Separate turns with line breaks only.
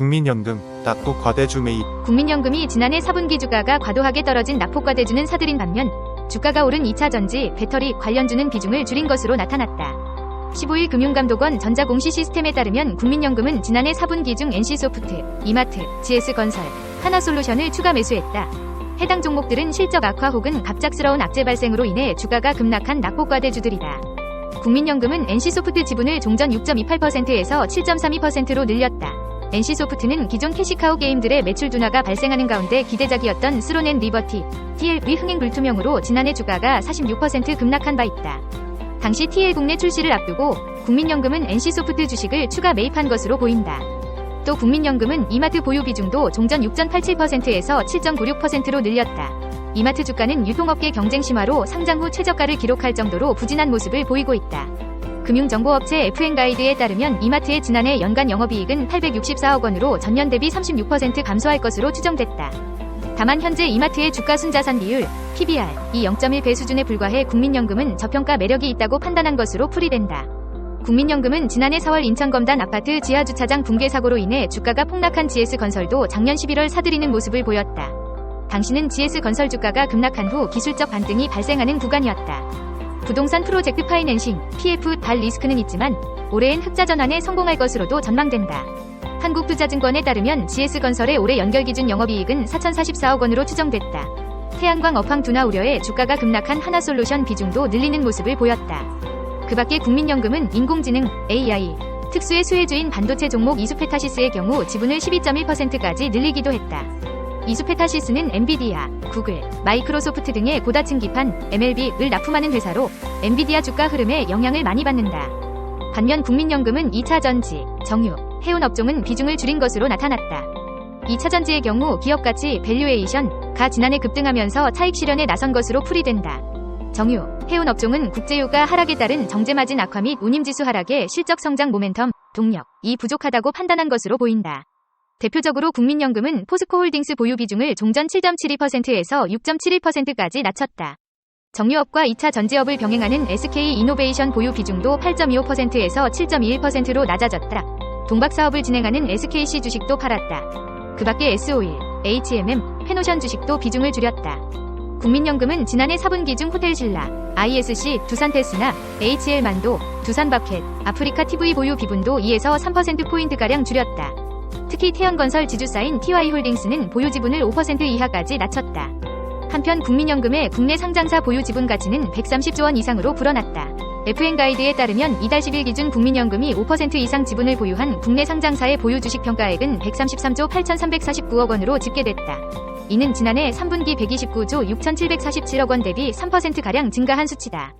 국민연금, 낙폭 과대주 매입.
국민연금이 지난해 4분기 주가가 과도하게 떨어진 낙폭 과대주는 사들인 반면 주가가 오른 2차전지, 배터리 관련주는 비중을 줄인 것으로 나타났다. 15일 금융감독원 전자공시 시스템에 따르면 국민연금은 지난해 4분기 중 NC소프트, 이마트, GS건설, 하나솔루션을 추가 매수했다. 해당 종목들은 실적 악화 혹은 갑작스러운 악재 발생으로 인해 주가가 급락한 낙폭 과대주들이다. 국민연금은 NC소프트 지분을 종전 6.28%에서 7.32%로 늘렸다. NC소프트는 기존 캐시카우 게임들의 매출 둔화가 발생하는 가운데 기대작이었던 스론 앤 리버티, TLV 흥행 불투명으로 지난해 주가가 46% 급락한 바 있다. 당시 TL 국내 출시를 앞두고 국민연금은 NC소프트 주식을 추가 매입한 것으로 보인다. 또 국민연금은 이마트 보유 비중도 종전 6.87%에서 7.96%로 늘렸다. 이마트 주가는 유통업계 경쟁 심화로 상장 후 최저가를 기록할 정도로 부진한 모습을 보이고 있다. 금융정보업체 FN가이드에 따르면 이마트의 지난해 연간 영업이익은 864억 원으로 전년 대비 36% 감소할 것으로 추정됐다. 다만 현재 이마트의 주가 순자산 비율, PBR이 0.1배 수준에 불과해 국민연금은 저평가 매력이 있다고 판단한 것으로 풀이된다. 국민연금은 지난해 4월 인천검단 아파트 지하주차장 붕괴 사고로 인해 주가가 폭락한 GS건설도 작년 11월 사들이는 모습을 보였다. 당시는 GS건설 주가가 급락한 후 기술적 반등이 발생하는 구간이었다. 부동산 프로젝트 파이낸싱, PF 발 리스크는 있지만 올해엔 흑자 전환에 성공할 것으로도 전망된다. 한국투자증권에 따르면 GS건설의 올해 연결기준 영업이익은 4,044억 원으로 추정됐다. 태양광 업황 둔화 우려에 주가가 급락한 하나솔루션 비중도 늘리는 모습을 보였다. 그 밖에 국민연금은 인공지능, AI, 특수의 수혜주인 반도체 종목 이수페타시스의 경우 지분을 12.1%까지 늘리기도 했다. 이수페타시스는 엔비디아, 구글, 마이크로소프트 등의 고다층 기판, MLB를 납품하는 회사로 엔비디아 주가 흐름에 영향을 많이 받는다. 반면 국민연금은 2차전지, 정유, 해운 업종은 비중을 줄인 것으로 나타났다. 2차전지의 경우 기업가치, 밸류에이션가 지난해 급등하면서 차익 실현에 나선 것으로 풀이된다. 정유, 해운 업종은 국제유가 하락에 따른 정제마진 악화 및 운임지수 하락에 실적 성장 모멘텀, 동력이 부족하다고 판단한 것으로 보인다. 대표적으로 국민연금은 포스코홀딩스 보유 비중을 종전 7.72%에서 6.71%까지 낮췄다. 정유업과 2차 전지업을 병행하는 SK이노베이션 보유 비중도 8.25%에서 7.21%로 낮아졌다. 동박사업을 진행하는 SKC 주식도 팔았다. 그 밖에 S-오일, HMM, 페노션 주식도 비중을 줄였다. 국민연금은 지난해 4분기 중 호텔신라, ISC, 두산테스나, HL만도, 두산바켓, 아프리카 TV 보유 비분도 2에서 3%포인트가량 줄였다. 특히 태연건설 지주사인 TY홀딩스는 보유 지분을 5% 이하까지 낮췄다. 한편 국민연금의 국내 상장사 보유 지분 가치는 130조 원 이상으로 불어났다. FN가이드에 따르면 이달 10일 기준 국민연금이 5% 이상 지분을 보유한 국내 상장사의 보유 주식 평가액은 133조 8,349억 원으로 집계됐다. 이는 지난해 3분기 129조 6,747억 원 대비 3%가량 증가한 수치다.